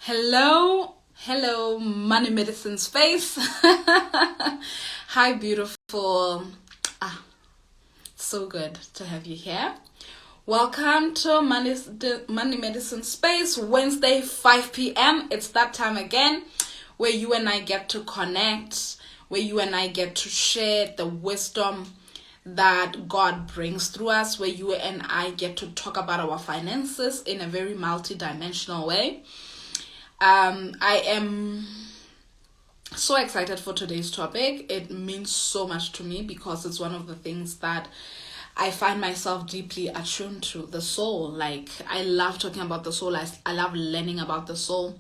Hello, money medicine space. Hi, beautiful. So good to have you here. Welcome to Money Medicine Space, Wednesday, 5 p.m. It's that time again where you and I get to connect, where you and I get to share the wisdom that God brings through us, where you and I get to talk about our finances in a very multi-dimensional way. I am so excited for today's topic. It means so much to me because it's one of the things that I find myself deeply attuned to, the soul. Like, I love talking about the soul. I love learning about the soul.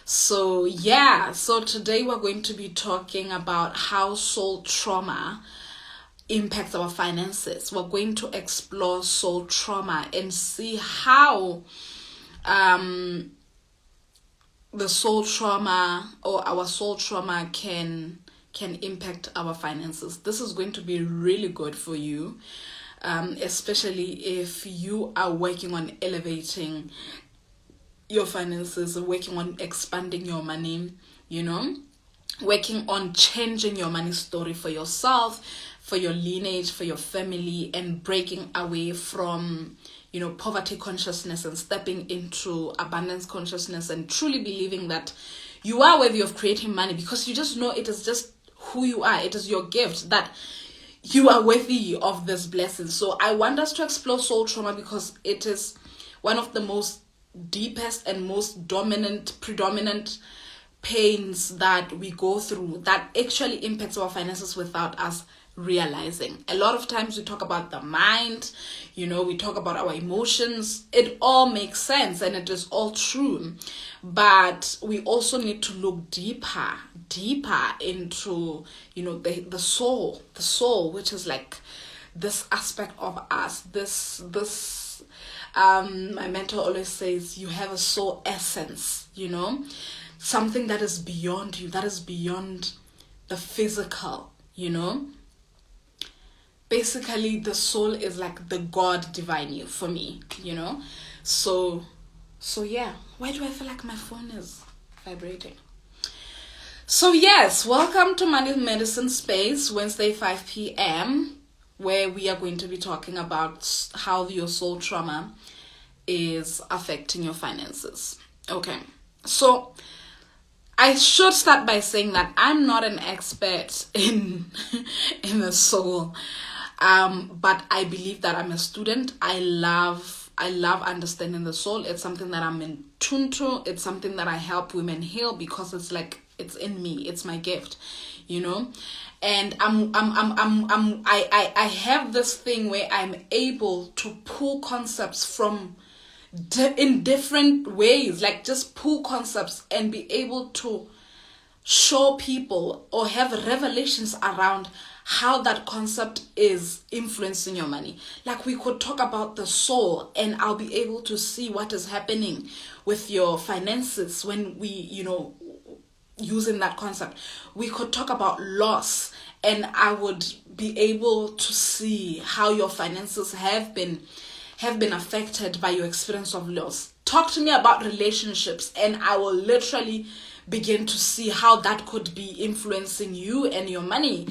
So today we're going to be talking about how soul trauma impacts our finances. We're going to explore soul trauma and see how the soul trauma or our soul trauma can impact our finances. This is going to be really good for you, especially if you are working on elevating your finances, working on expanding your money, working on changing your money story for yourself, for your lineage, for your family, and breaking away from poverty consciousness and stepping into abundance consciousness and truly believing that you are worthy of creating money, because you just know it is just who you are. It is your gift that you are worthy of this blessing. So I want us to explore soul trauma because it is one of the most deepest and most predominant pains that we go through that actually impacts our finances without us realizing. A lot of times we talk about the mind, we talk about our emotions. It all makes sense and it is all true, but we also need to look deeper into the soul, which is like this aspect of us, this my mentor always says you have a soul essence, something that is beyond you, that is beyond the physical. Basically, the soul is like the God divine you for me, So yeah, why do I feel like my phone is vibrating? So yes, welcome to Money Medicine Space, Wednesday, 5 p.m., where we are going to be talking about how your soul trauma is affecting your finances. Okay, so I should start by saying that I'm not an expert in the soul. But I believe that I'm a student. I love understanding the soul. It's something that I'm in tune to. It's something that I help women heal because it's like it's in me. It's my gift, And I have this thing where I'm able to pull concepts from in different ways, like just pull concepts and be able to show people or have revelations around how that concept is influencing your money. Like, we could talk about the soul and I'll be able to see what is happening with your finances when we, using that concept. We could talk about loss and I would be able to see how your finances have been affected by your experience of loss. Talk to me about relationships and I will literally begin to see how that could be influencing you and your money,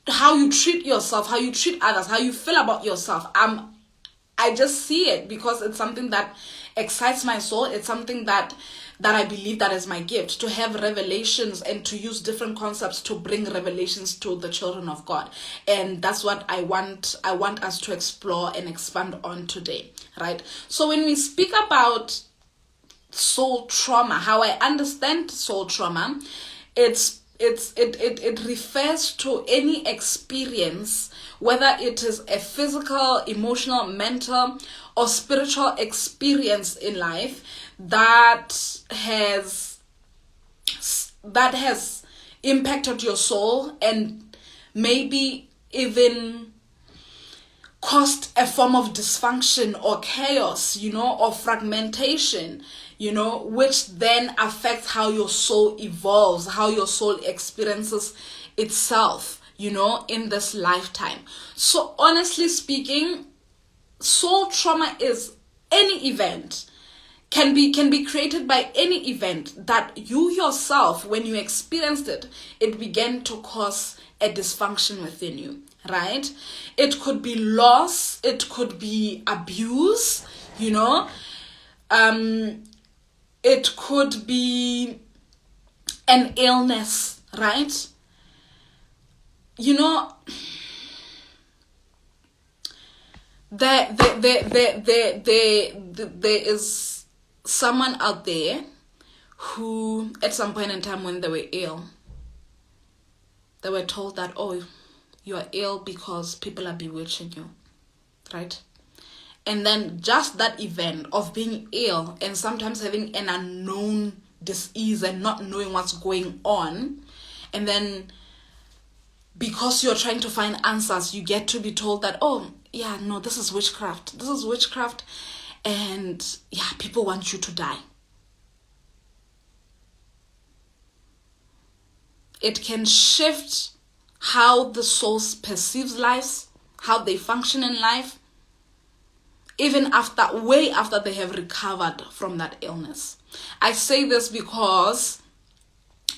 how you treat yourself, how you treat others, how you feel about yourself. I just see it because it's something that excites my soul. It's something that I believe that is my gift, to have revelations and to use different concepts to bring revelations to the children of God. And that's what I want us to explore and expand on today, right? So when we speak about soul trauma, how I understand soul trauma, it refers to any experience, whether it is a physical, emotional, mental, or spiritual experience in life that has impacted your soul and maybe even caused a form of dysfunction or chaos, or fragmentation, which then affects how your soul evolves, how your soul experiences itself, in this lifetime. So honestly speaking, soul trauma is any event can be created by any event that you yourself, when you experienced it, it began to cause a dysfunction within you, right? It could be loss, it could be abuse, it could be an illness, right? There is someone out there who, at some point in time when they were ill, they were told that, oh, you are ill because people are bewitching you, right? And then just that event of being ill and sometimes having an unknown disease and not knowing what's going on, and then because you're trying to find answers, you get to be told that, oh, yeah, no, this is witchcraft. This is witchcraft. And yeah, people want you to die. It can shift how the soul perceives life, how they function in life, even way after they have recovered from that illness. I say this because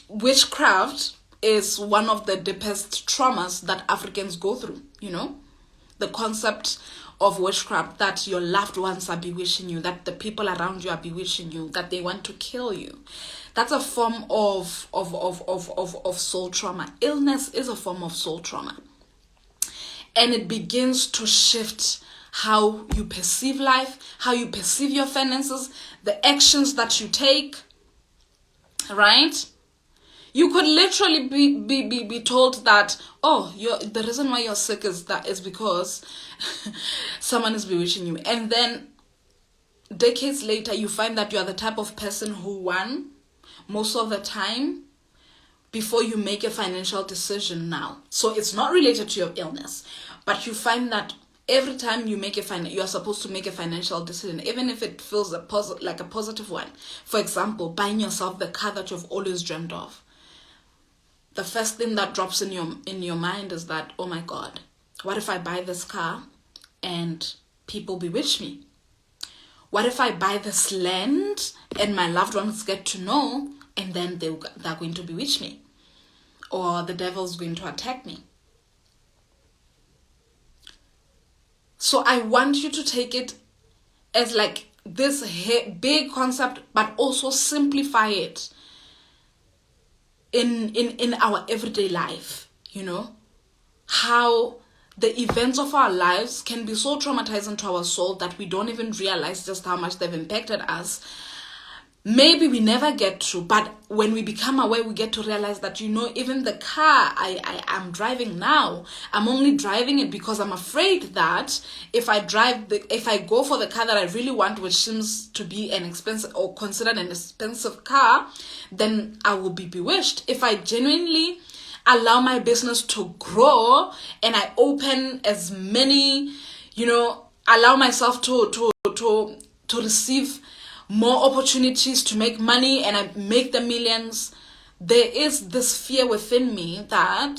witchcraft is one of the deepest traumas that Africans go through, the concept of witchcraft, that your loved ones are bewitching you, that the people around you are bewitching you, that they want to kill you. That's a form of soul trauma. Illness is a form of soul trauma. And it begins to shift how you perceive life, how you perceive your finances, the actions that you take, right? You could literally be told that, oh, the reason why you're sick is because someone is bewitching you. And then decades later, you find that you are the type of person who won most of the time before you make a financial decision now. So it's not related to your illness, but you find that every time you are supposed to make a financial decision, even if it feels like a positive one. For example, buying yourself the car that you've always dreamed of. The first thing that drops in your mind is that, oh my God, what if I buy this car and people bewitch me? What if I buy this land and my loved ones get to know and then they're going to bewitch me? Or the devil's going to attack me? So I want you to take it as like this big concept, but also simplify it in our everyday life, how the events of our lives can be so traumatizing to our soul that we don't even realize just how much they've impacted us. Maybe we never get to, but when we become aware, we get to realize that, even the car I'm driving now, I'm only driving it because I'm afraid that if I go for the car that I really want, which seems to be an expensive or considered an expensive car, then I will be bewitched. If I genuinely allow my business to grow and I open as many, allow myself to receive more opportunities to make money and I make the millions, there is this fear within me that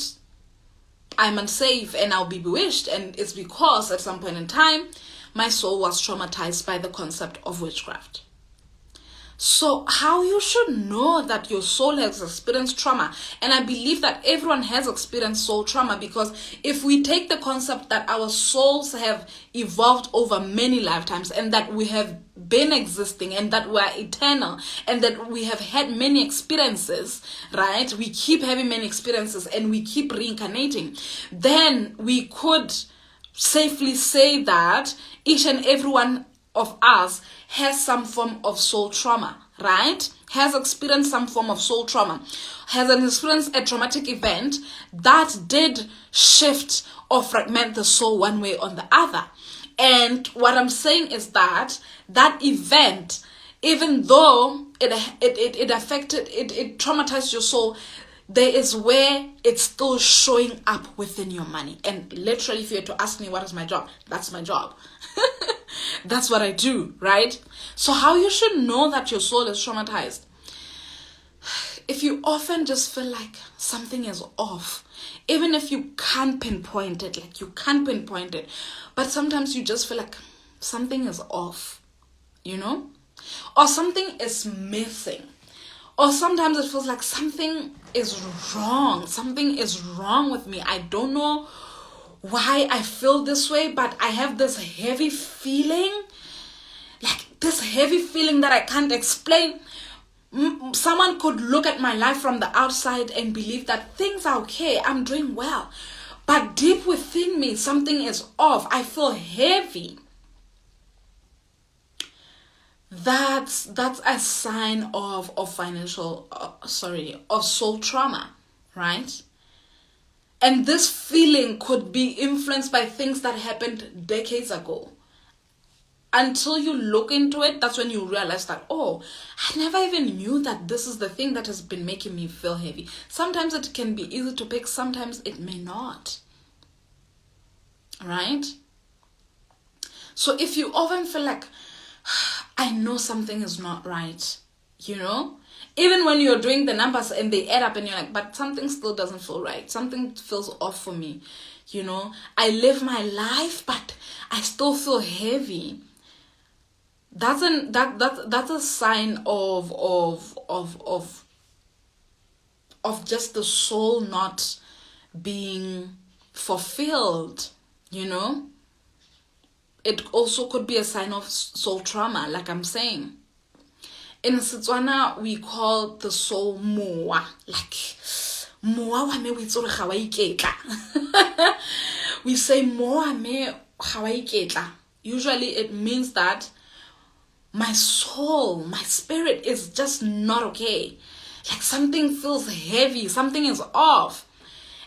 I'm unsafe and I'll be bewitched. And it's because at some point in time, my soul was traumatized by the concept of witchcraft. So how you should know that your soul has experienced trauma, and I believe that everyone has experienced soul trauma, because if we take the concept that our souls have evolved over many lifetimes and that we have been existing and that we are eternal and that we have had many experiences, right? We keep having many experiences and we keep reincarnating, then we could safely say that each and every one of us has some form of soul trauma, right? Has experienced some form of soul trauma, has experienced a traumatic event that did shift or fragment the soul one way or the other. And what I'm saying is that event, even though it affected, it traumatized your soul, there is where it's still showing up within your money. And literally, if you were to ask me what is my job, that's my job. That's what I do, right? So how you should know that your soul is traumatized? If you often just feel like something is off, even if you can't pinpoint it, but sometimes you just feel like something is off, or something is missing, or sometimes it feels like something is wrong. Something is wrong with me. I don't know why I feel this way, but I have this heavy feeling, like this heavy feeling that I can't explain. Someone could look at my life from the outside and believe that things are okay, I'm doing well. But deep within me, something is off. I feel heavy. That's a sign of soul trauma, right? And this feeling could be influenced by things that happened decades ago. Until you look into it, that's when you realize that, oh, I never even knew that this is the thing that has been making me feel heavy. Sometimes it can be easy to pick, sometimes it may not. Right? So if you often feel like, I know something is not right, even when you're doing the numbers and they add up and you're like, but something still doesn't feel right. Something feels off for me. I live my life, but I still feel heavy. That's a sign of just the soul not being fulfilled, It also could be a sign of soul trauma, like I'm saying. In Setswana, we call the soul moa. Like, moa wa me we tsore ga wa iketla. We say moa me ga wa iketla. Usually it means that my soul, my spirit is just not okay. Like something feels heavy, something is off.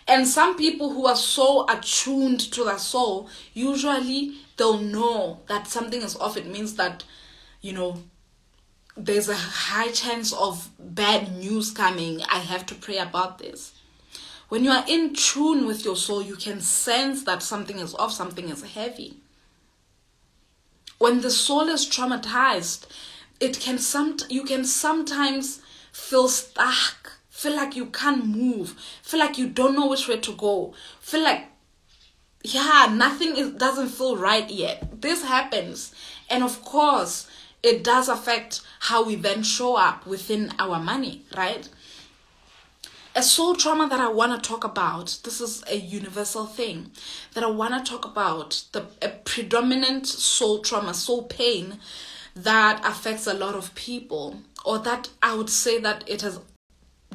And some people who are so attuned to their soul, usually they'll know that something is off. It means that, there's a high chance of bad news coming. I have to pray about this. When you are in tune with your soul, you can sense that something is off, something is heavy. When the soul is traumatized, you can sometimes feel stuck, feel like you can't move, feel like you don't know which way to go, feel like, nothing doesn't feel right yet. This happens. And of course, it does affect how we then show up within our money, right? A soul trauma that I want to talk about, this is a universal thing that I want to talk about, a predominant soul trauma, soul pain that affects a lot of people, or that I would say that it has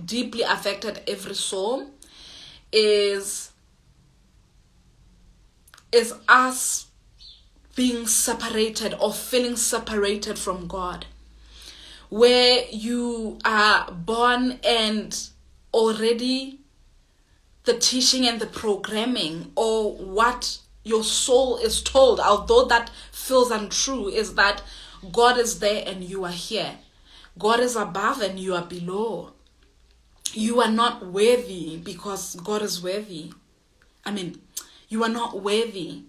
deeply affected every soul, is us being separated or feeling separated from God, where you are born and already the teaching and the programming, or what your soul is told, although that feels untrue, is that God is there and you are here. God is above and you are below. You are not worthy because God is worthy. You are not worthy,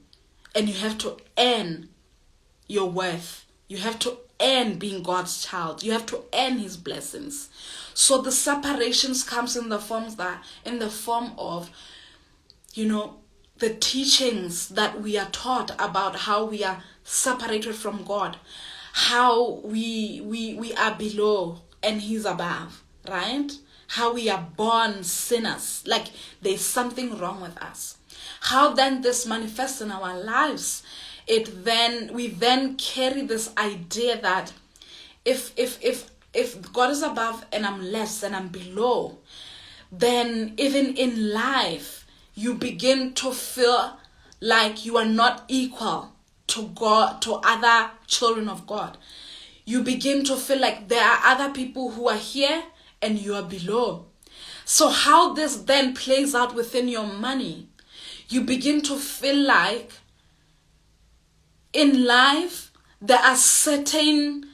and you have to earn your worth. You have to earn being God's child. You have to earn his blessings. So the separations comes in the form of, the teachings that we are taught about how we are separated from God, how we are below and he's above, right? How we are born sinners, like there's something wrong with us. How then this manifests in our lives, we then carry this idea that if God is above and I'm less and I'm below, then even in life you begin to feel like you are not equal to God, to other children of God. You begin to feel like there are other people who are here and you are below. So how this then plays out within your money, you begin to feel like in life there are certain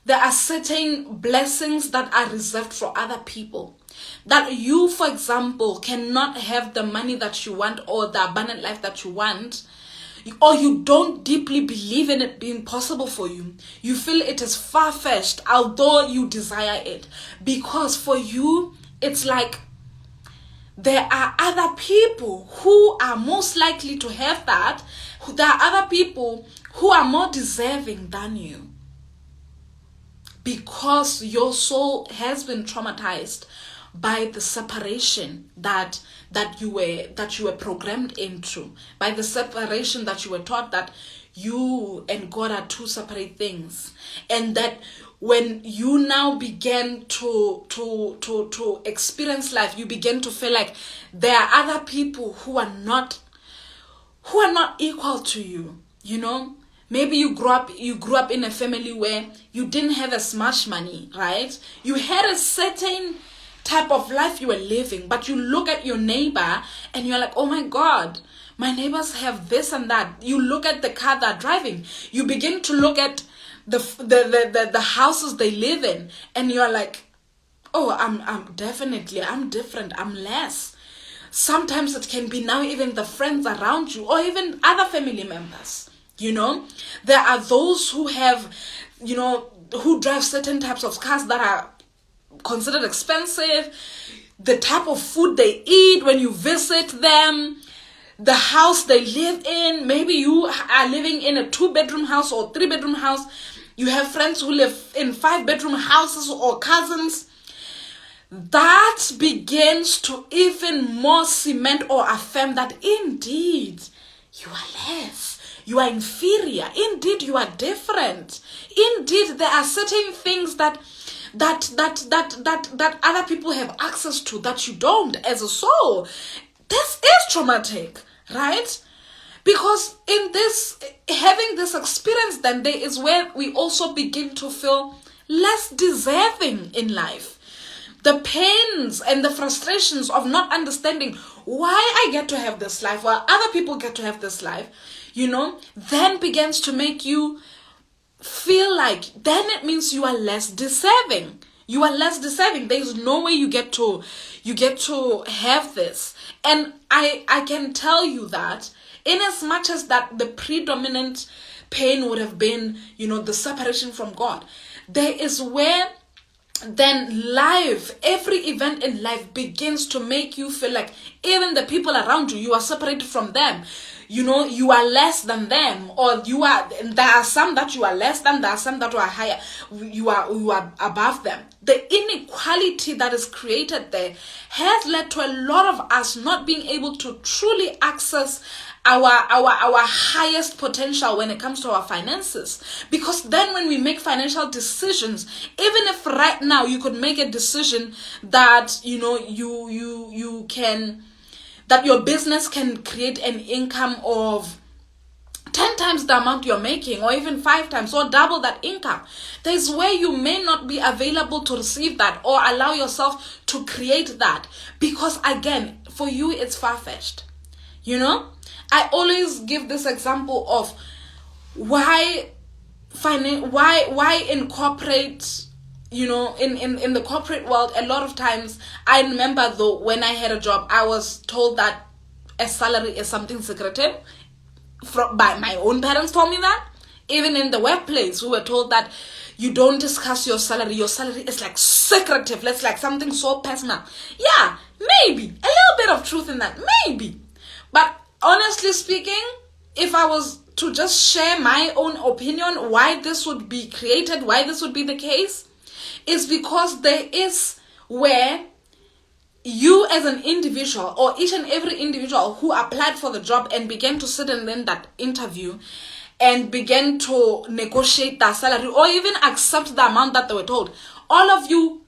blessings that are reserved for other people. That you, for example, cannot have the money that you want or the abundant life that you want, or you don't deeply believe in it being possible for you. You feel it is far-fetched, although you desire it. Because for you, it's like there are other people who are most likely to have that. There are other people who are more deserving than you. because your soul has been traumatized by the separation that you were programmed into, by the separation that you were taught that you and God are two separate things, and that when you now begin to experience life, you begin to feel like there are other people who are not equal to you. You know, maybe you grew up in a family where you didn't have as much money, right? You had a certain type of life you were living, but you look at your neighbor and you're like, oh my God, my neighbors have this and that. You look at the car they're driving. You begin to look at the houses they live in, and you're like, oh, I'm different, I'm less. Sometimes it can be now even the friends around you or even other family members. You know, there are those who have, you know, who drive certain types of cars that are considered expensive, the type of food they eat when you visit them, the house they live in. Maybe you are living in a 2-bedroom house or 3-bedroom house. You have friends who live in 5-bedroom houses or cousins. That begins to even more cement or affirm that indeed you are less, you are inferior, indeed you are different, indeed there are certain things that other people have access to that you don't as a soul. This is traumatic, right? Because in this, having this experience, then there is where we also begin to feel less deserving in life. The pains and the frustrations of not understanding why I get to have this life while other people get to have this life, you know, then begins to make you feel like then it means you are less deserving. You are less deserving. There is no way you get to have this. And I can tell you that in as much as that the predominant pain would have been, you know, the separation from God, there is where then life, every event in life begins to make you feel like even the people around you, you are separated from them. You know, you are less than them, or there are some that you are less than, there are some that you are higher, you are above them. The inequality that is created there has led to a lot of us not being able to truly access our highest potential when it comes to our finances. Because then when we make financial decisions, even if right now you could make a decision that, you know, you can, that your business can create an income of 10 times the amount you're making, or even 5 times, or double that income, there's where you may not be available to receive that or allow yourself to create that, because again, for you it's far-fetched. You know, I always give this example of why incorporate, you know, in the corporate world. A lot of times, I remember though, when I had a job, I was told that a salary is something secretive. By my own parents told me that. Even in the workplace, we were told that you don't discuss your salary. Your salary is like secretive. It's like something so personal. Yeah, maybe a little bit of truth in that, maybe. But honestly speaking, if I was to just share my own opinion why this would be created, why this would be the case, is because there is where you as an individual, or each and every individual who applied for the job and began to sit in that interview and began to negotiate their salary or even accept the amount that they were told, all of you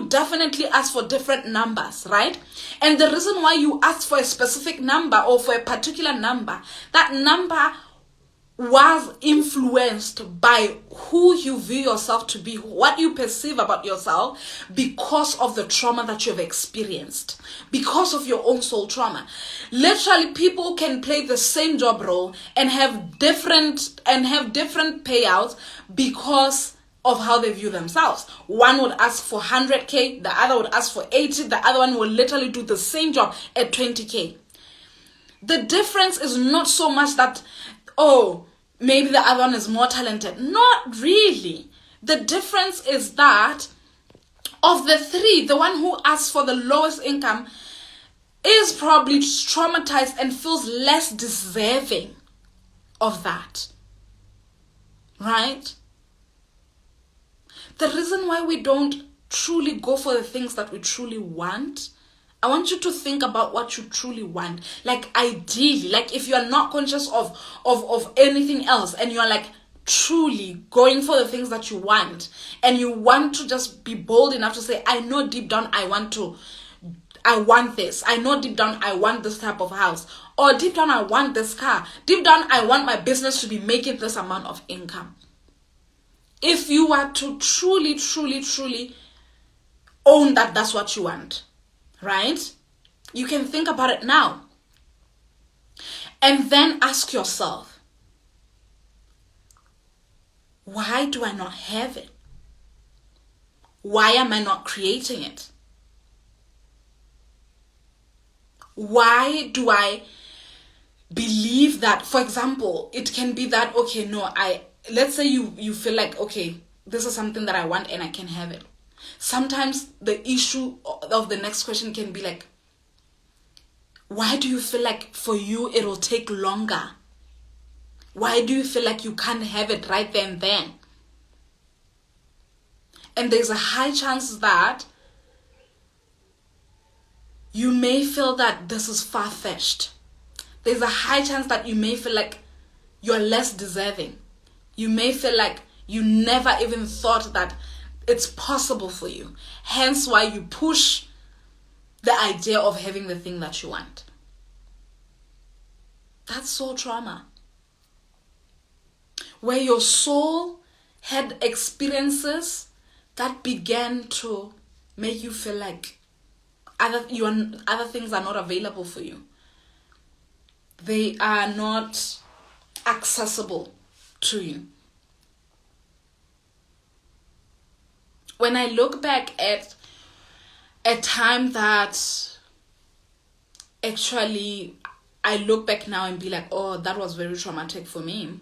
definitely asked for different numbers, right? And the reason why you asked for a specific number or for a particular number, that number was influenced by who you view yourself to be, what you perceive about yourself, because of the trauma that you have experienced, because of your own soul trauma. Literally, people can play the same job role and have different payouts because of how they view themselves. One would ask for 100K, the other would ask for 80, the other one will literally do the same job at 20K. The difference is not so much that, oh, maybe the other one is more talented. Not really. The difference is that of the three, the one who asks for the lowest income is probably traumatized and feels less deserving of that. Right? The reason why we don't truly go for the things that we truly want, I want you to think about what you truly want. Like ideally, like if you are not conscious of anything else, and you are like truly going for the things that you want, and you want to just be bold enough to say, I know deep down I want this. I know deep down I want this type of house. Or deep down I want this car. Deep down I want my business to be making this amount of income. If you are to truly, truly, truly own that that's what you want, right? You can think about it now. And then ask yourself, why do I not have it? Why am I not creating it? Why do I believe that? For example, it can be that, okay, no, let's say you feel like, okay, this is something that I want and I can have it. Sometimes the issue of the next question can be like, why do you feel like for you it will take longer? Why do you feel like you can't have it right there and then? And there's a high chance that you may feel that this is far-fetched. There's a high chance that you may feel like you're less deserving. You may feel like you never even thought that it's possible for you. Hence why you push the idea of having the thing that you want. That's soul trauma. Where your soul had experiences that began to make you feel like other things are not available for you. They are not accessible to you. When I look back at a time that actually I look back now and be like, oh, that was very traumatic for me.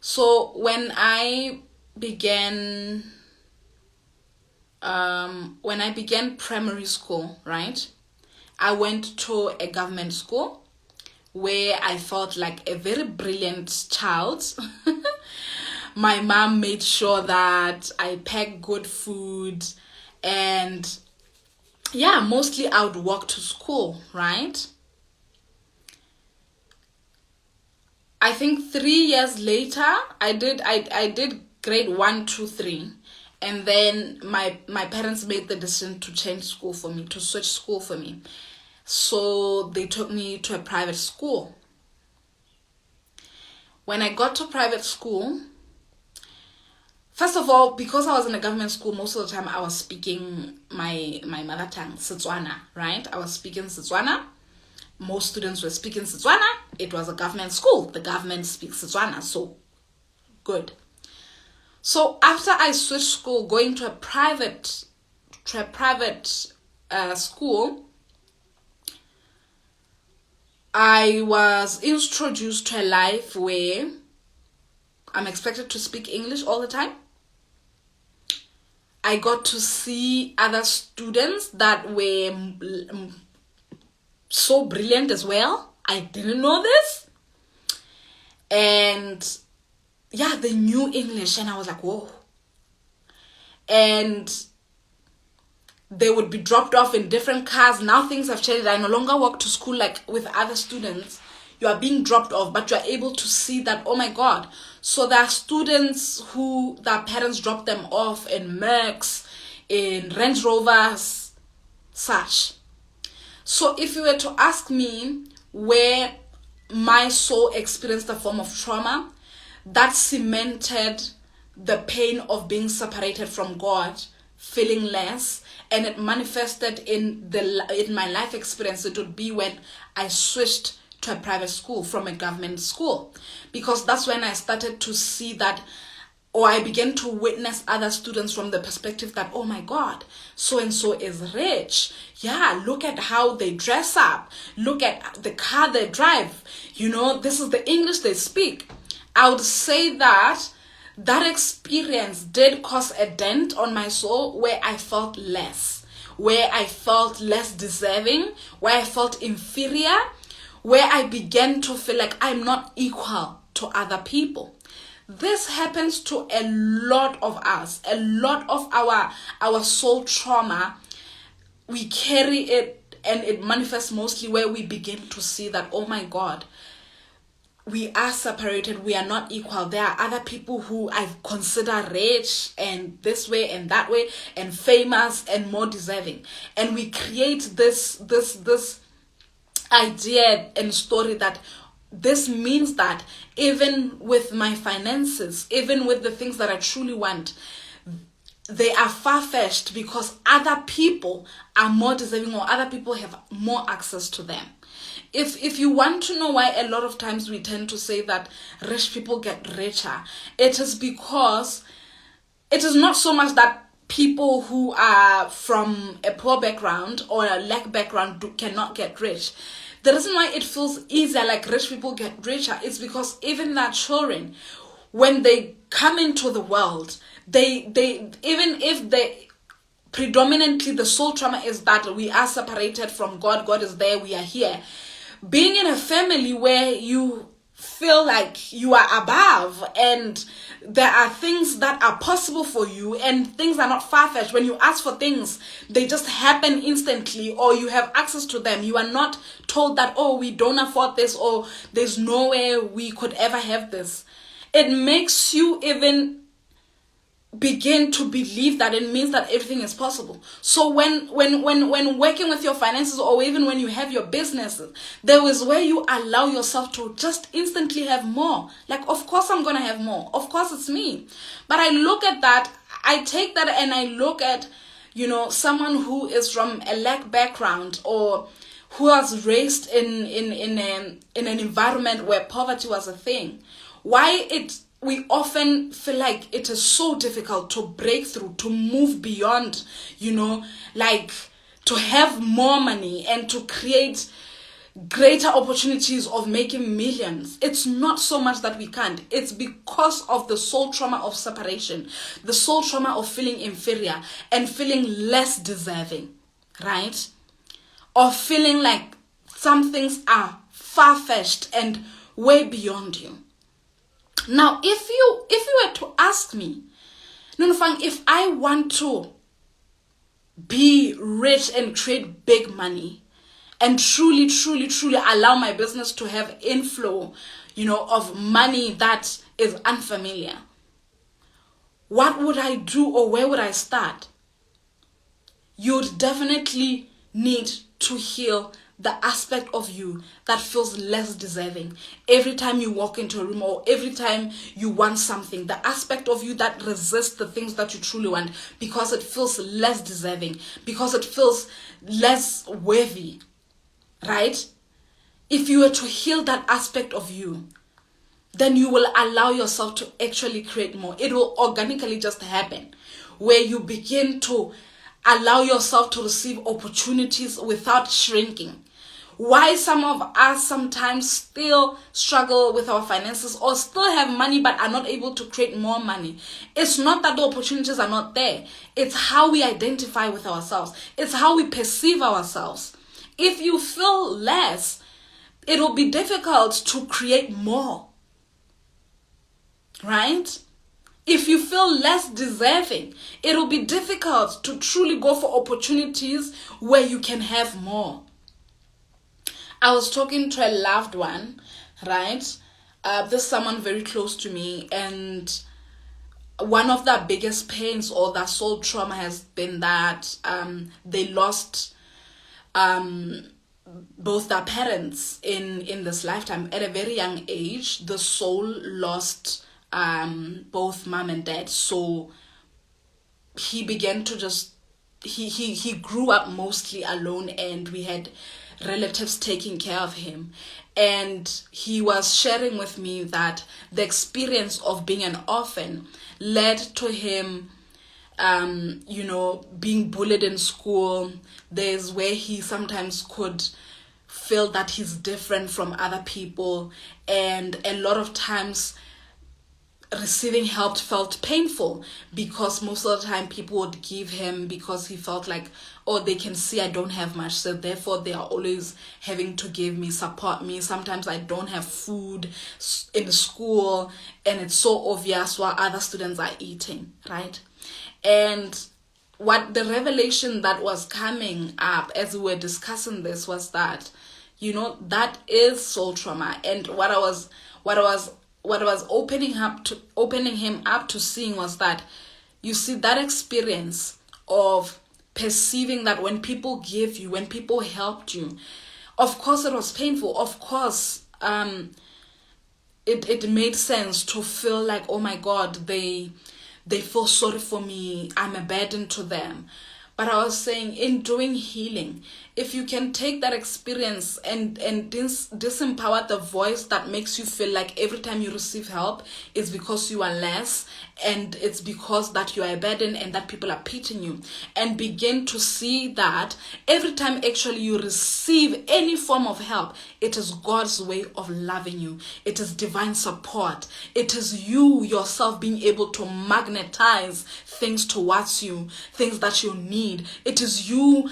So when I began primary school, right, I went to a government school where I felt like a very brilliant child. My mom made sure that I packed good food, and yeah, mostly I would walk to school, right? I think 3 years later, I did grade 1, 2, 3. And then my parents made the decision to change school for me, to switch school for me. So they took me to a private school. When I got to private school, first of all, because I was in a government school, most of the time I was speaking my mother tongue, Setswana, right? I was speaking Setswana. Most students were speaking Setswana. It was a government school. The government speaks Setswana, so good. So after I switched school, going to a private school, I was introduced to a life where I'm expected to speak English all the time. I got to see other students that were so brilliant as well. I didn't know this. And yeah, they knew English, and I was like, whoa. And they would be dropped off in different cars. Now things have changed. I no longer walk to school like with other students. You are being dropped off, but you are able to see that, oh my God. So there are students who their parents dropped them off in Mercs, in Range Rovers, such. So if you were to ask me where my soul experienced a form of trauma, that cemented the pain of being separated from God, feeling less, and it manifested in my life experience. It would be when I switched to a private school from a government school, because that's when I started to see that, or I began to witness other students from the perspective that, oh my God, so-and-so is rich. Yeah, look at how they dress up. Look at the car they drive. You know, this is the English they speak. I would say that experience did cause a dent on my soul, where I felt less, where I felt less deserving, where I felt inferior, where I began to feel like I'm not equal to other people. This happens to a lot of us. A lot of our soul trauma, we carry it, and it manifests mostly where we begin to see that, oh my God, we are separated, we are not equal. There are other people who I consider rich and this way and that way and famous and more deserving. And we create this idea and story that this means that even with my finances, even with the things that I truly want, they are far-fetched because other people are more deserving or other people have more access to them. If you want to know why a lot of times we tend to say that rich people get richer, it is because it is not so much that people who are from a poor background or a lack background cannot get rich. The reason why it feels easier, like rich people get richer, is because even their children, when they come into the world, they even if they predominantly the soul trauma is that we are separated from God, God is there, we are here. Being in a family where you feel like you are above and there are things that are possible for you and things are not far-fetched. When you ask for things, they just happen instantly or you have access to them. You are not told that, oh, we don't afford this or there's no way we could ever have this. It makes you even begin to believe that it means that everything is possible. So when working with your finances or even when you have your businesses, there is where you allow yourself to just instantly have more. Like, of course I'm going to have more. Of course it's me. But I look at that, I take that and I look at, someone who is from a lack background or who was raised in an environment where poverty was a thing. We often feel like it is so difficult to break through, to move beyond, like to have more money and to create greater opportunities of making millions. It's not so much that we can't. It's because of the soul trauma of separation, the soul trauma of feeling inferior and feeling less deserving, right? Or feeling like some things are far-fetched and way beyond you. Now, if you were to ask me, Nunufang, if I want to be rich and create big money and truly allow my business to have inflow, of money that is unfamiliar, what would I do or where would I start? You'd definitely need to heal the aspect of you that feels less deserving. Every time you walk into a room or every time you want something, the aspect of you that resists the things that you truly want because it feels less deserving, because it feels less worthy, right? If you were to heal that aspect of you, then you will allow yourself to actually create more. It will organically just happen where you begin to allow yourself to receive opportunities without shrinking. Why some of us sometimes still struggle with our finances or still have money but are not able to create more money. It's not that the opportunities are not there. It's how we identify with ourselves. It's how we perceive ourselves. If you feel less, it will be difficult to create more. Right? If you feel less deserving, it will be difficult to truly go for opportunities where you can have more. I was talking to a loved one, right? This is someone very close to me, and one of the biggest pains or the soul trauma has been that they lost both their parents in this lifetime. At a very young age, the soul lost both mom and dad. So he began to just he grew up mostly alone, and we had relatives taking care of him. And he was sharing with me that the experience of being an orphan led to him being bullied in school. There's where he sometimes could feel that he's different from other people, and a lot of times receiving help felt painful, because most of the time people would give him because he felt like, oh, they can see I don't have much, so therefore they are always having to give me, support me. Sometimes I don't have food in school and it's so obvious while other students are eating, right? And what the revelation that was coming up as we were discussing this was that, that is soul trauma. And what I was opening him up to seeing was that, you see, that experience of perceiving that when people give you, when people helped you, of course it was painful. Of course, it made sense to feel like, oh my God, they feel sorry for me, I'm a burden to them. But I was saying, in doing healing, if you can take that experience and disempower the voice that makes you feel like every time you receive help, it's because you are less, and it's because that you are a burden and that people are pitying you, and begin to see that every time actually you receive any form of help, it is God's way of loving you. It is divine support. It is you yourself being able to magnetize things towards you, things that you need. It is you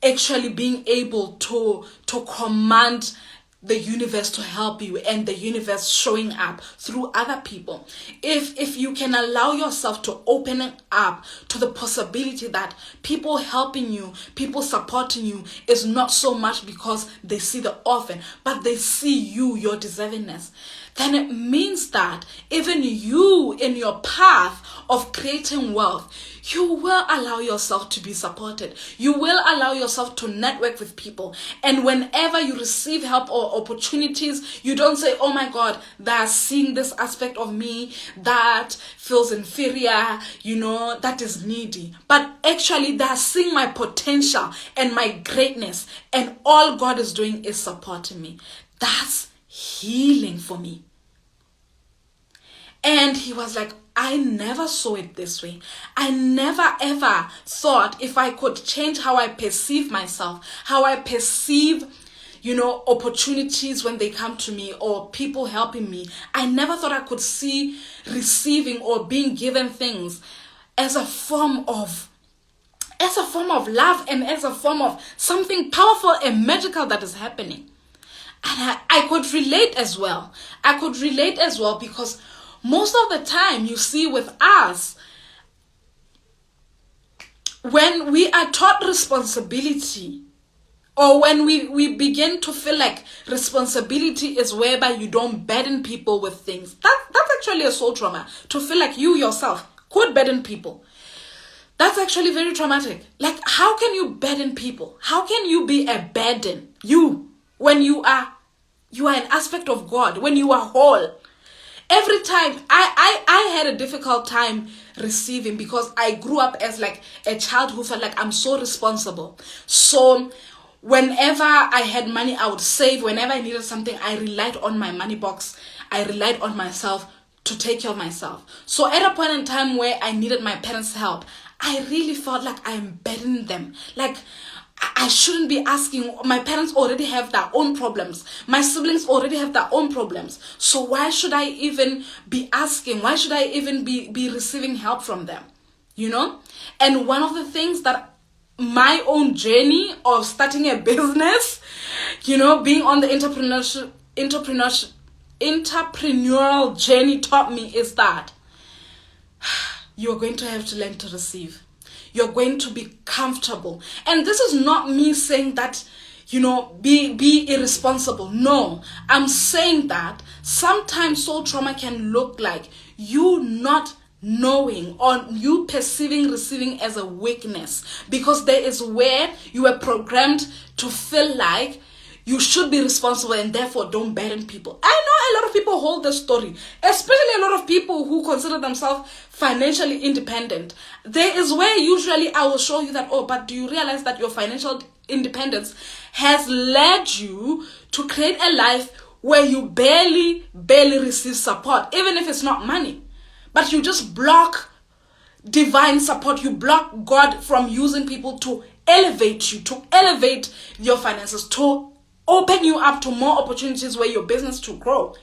actually being able to command the universe to help you, and the universe showing up through other people. If you can allow yourself to open up to the possibility that people helping you, people supporting you, is not so much because they see the orphan, but they see you, your deservingness, then it means that even you, in your path of creating wealth, you will allow yourself to be supported. You will allow yourself to network with people. And whenever you receive help or opportunities, you don't say, oh my God, they're seeing this aspect of me that feels inferior, that is needy. But actually, they're seeing my potential and my greatness. And all God is doing is supporting me. That's healing for me. And he was like, I never saw it this way. I never ever thought if I could change how I perceive myself, how I perceive, opportunities when they come to me or people helping me. I never thought I could see receiving or being given things as a form of love, and as a form of something powerful and magical that is happening. And I could relate as well. Because most of the time, you see, with us, when we are taught responsibility, or when we begin to feel like responsibility is whereby you don't burden people with things, that's actually a soul trauma. To feel like you yourself could burden people, that's actually very traumatic. Like, how can you burden people? How can you be a burden? When you are an aspect of God, when you are whole. Every time I had a difficult time receiving, because I grew up as like a child who felt like I'm so responsible. So whenever I had money, I would save. Whenever I needed something, I relied on my money box. I relied on myself to take care of myself. So at a point in time where I needed my parents' help, I really felt like I'm burdening them. Like, I shouldn't be asking. My parents already have their own problems. My siblings already have their own problems. So why should I even be asking? Why should I even be receiving help from them? And one of the things that my own journey of starting a business, being on the entrepreneurial journey taught me is that you're going to have to learn to receive. You're going to be comfortable. And this is not me saying that, be irresponsible. No, I'm saying that sometimes soul trauma can look like you not knowing or you perceiving receiving as a weakness, because there is where you were programmed to feel like you should be responsible and therefore don't burden people. I know a lot of people hold this story, especially a lot of people who consider themselves financially independent. There is where usually I will show you that, but do you realize that your financial independence has led you to create a life where you barely receive support, even if it's not money. But you just block divine support. You block God from using people to elevate you, to elevate your finances, to open you up to more opportunities where your business to grow,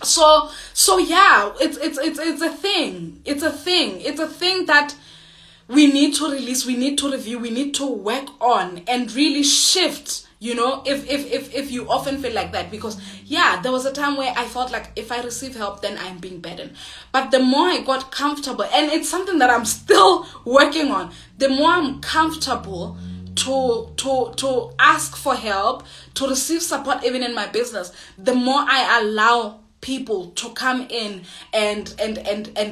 So yeah, it's a thing. It's a thing. It's a thing that we need to release, we need to review, we need to work on and really shift. If you often feel like that, because yeah, there was a time where I felt like if I receive help, then I'm being burdened. But the more I got comfortable, and it's something that I'm still working on, the more I'm comfortable to ask for help, to receive support even in my business, the more I allow people to come in and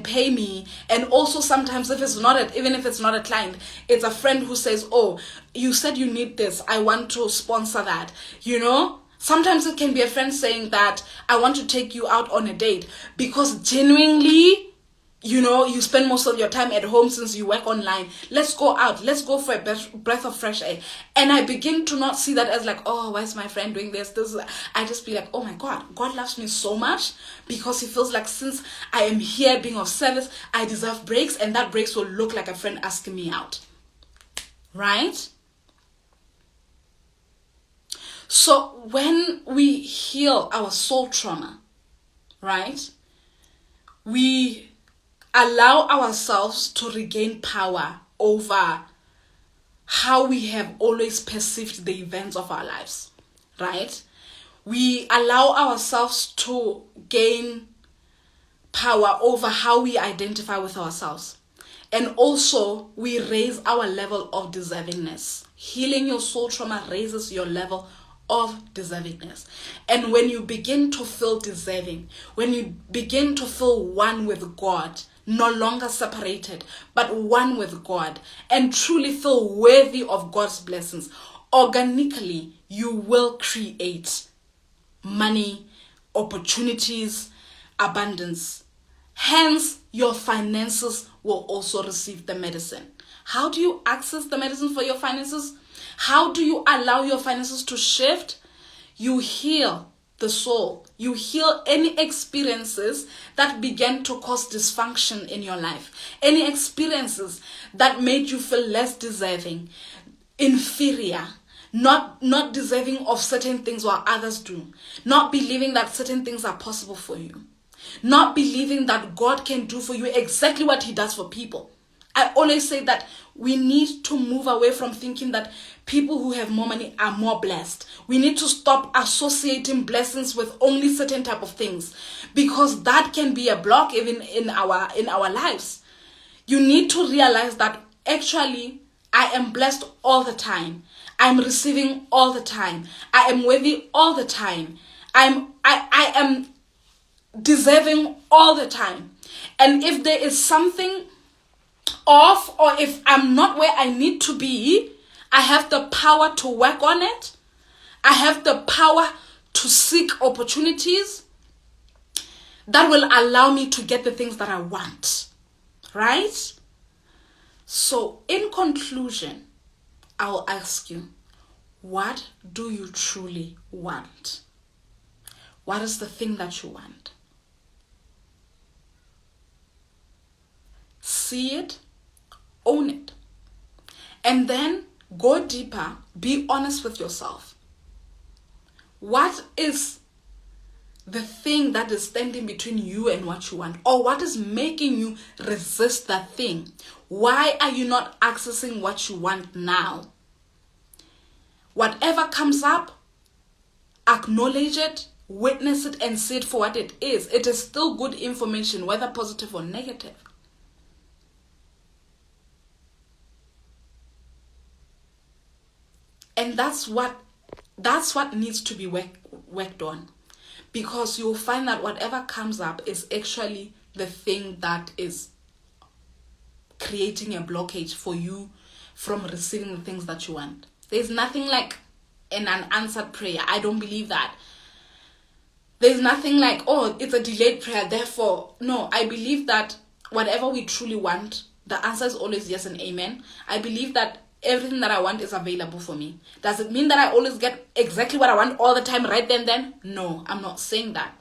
pay me. And also sometimes even if it's not a client, it's a friend who says, oh, you said you need this, I want to sponsor that. Sometimes it can be a friend saying that I want to take you out on a date, because genuinely, you spend most of your time at home since you work online. Let's go out. Let's go for a breath of fresh air. And I begin to not see that as like, oh, why is my friend doing this? I just be like, oh my God, God loves me so much, because he feels like since I am here being of service, I deserve breaks, and that breaks will look like a friend asking me out. Right? So when we heal our soul trauma, right, we allow ourselves to regain power over how we have always perceived the events of our lives, right? We allow ourselves to gain power over how we identify with ourselves. And also, we raise our level of deservingness. Healing your soul trauma raises your level of deservingness. And when you begin to feel deserving, when you begin to feel one with God, no longer separated, but one with God, and truly feel worthy of God's blessings, organically, you will create money, opportunities, abundance. Hence, your finances will also receive the medicine. How do you access the medicine for your finances? How do you allow your finances to shift? You heal the soul. You heal any experiences that began to cause dysfunction in your life. Any experiences that made you feel less deserving, inferior, not deserving of certain things while others do. Not believing that certain things are possible for you. Not believing that God can do for you exactly what he does for people. I always say that we need to move away from thinking that people who have more money are more blessed. We need to stop associating blessings with only certain type of things, because that can be a block even in our lives. You need to realize that actually I am blessed all the time. I'm receiving all the time. I am worthy all the time. I am deserving all the time. And if there is something off, or if I'm not where I need to be, I have the power to work on it. I have the power to seek opportunities that will allow me to get the things that I want. Right? So, in conclusion, I will ask you, what do you truly want? What is the thing that you want? See it, own it, and then go deeper. Be honest with yourself. What is the thing that is standing between you and what you want? Or what is making you resist that thing? Why are you not accessing what you want now? Whatever comes up, acknowledge it, witness it, and see it for what it is. It is still good information, whether positive or negative. And that's what needs to be worked on. Because you'll find that whatever comes up is actually the thing that is creating a blockage for you from receiving the things that you want. There's nothing like an unanswered prayer. I don't believe that. There's nothing like, oh, it's a delayed prayer, therefore. No, I believe that whatever we truly want, the answer is always yes and amen. I believe that everything that I want is available for me. Does it mean that I always get exactly what I want all the time right then? No, I'm not saying that.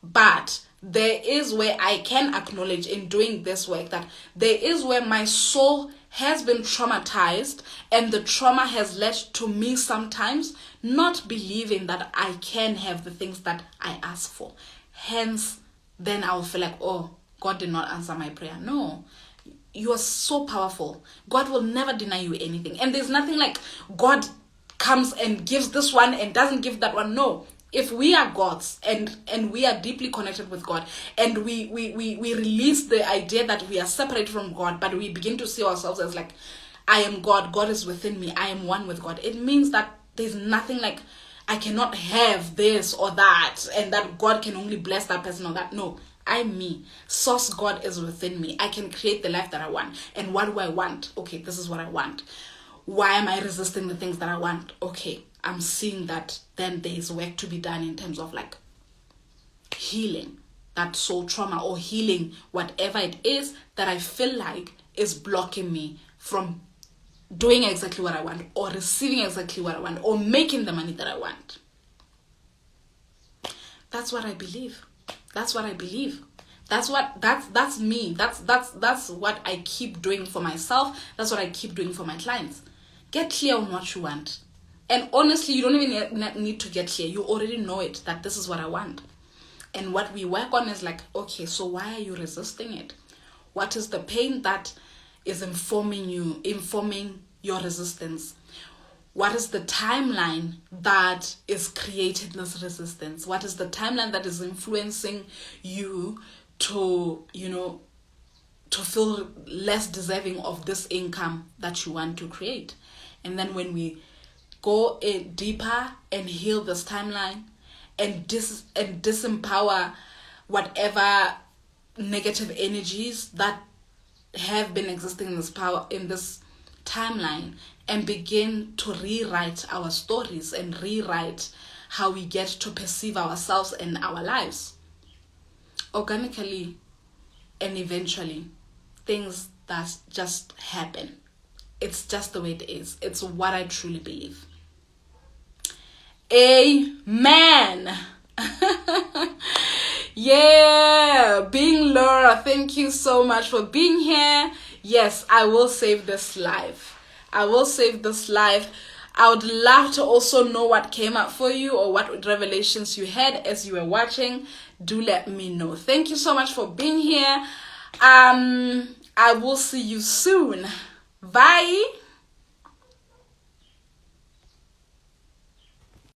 But there is where I can acknowledge in doing this work that there is where my soul has been traumatized, and the trauma has led to me sometimes not believing that I can have the things that I ask for. hence then I'll feel like, oh, God did not answer my prayer. No, you are so powerful. God will never deny you anything. And there's nothing like God comes and gives this one and doesn't give that one. No. If we are gods and we are deeply connected with God, and we release the idea that we are separate from God, but we begin to see ourselves as like, I am God, God is within me, I am one with God. It means that there's nothing like, I cannot have this or that, and that God can only bless that person or that. No, I'm me. Source God is within me. I can create the life that I want. And what do I want? Okay, this is what I want. Why am I resisting the things that I want? Okay, I'm seeing that then there's work to be done in terms of like healing that soul trauma, or healing whatever it is that I feel like is blocking me from doing exactly what I want, or receiving exactly what I want, or making the money that I want. That's what I believe. That's what I believe. That's me. That's what I keep doing for myself. That's what I keep doing for my clients. Get clear on what you want. And honestly, you don't even need to get clear. You already know it, that this is what I want. And what we work on is like, okay, so why are you resisting it? What is the pain that is informing your resistance? What is the timeline that is creating this resistance? What is the timeline that is influencing you to, to feel less deserving of this income that you want to create? And then when we go in deeper and heal this timeline and disempower whatever negative energies that have been existing in this timeline, and begin to rewrite our stories and rewrite how we get to perceive ourselves and our lives, organically and eventually, things that just happen. It's just the way it is. It's what I truly believe. Amen. Yeah, being Laura, thank you so much for being here. Yes, I will save this live. I will save this live. I would love to also know what came up for you, or what revelations you had as you were watching. Do let me know. Thank you so much for being here. I will see you soon. Bye.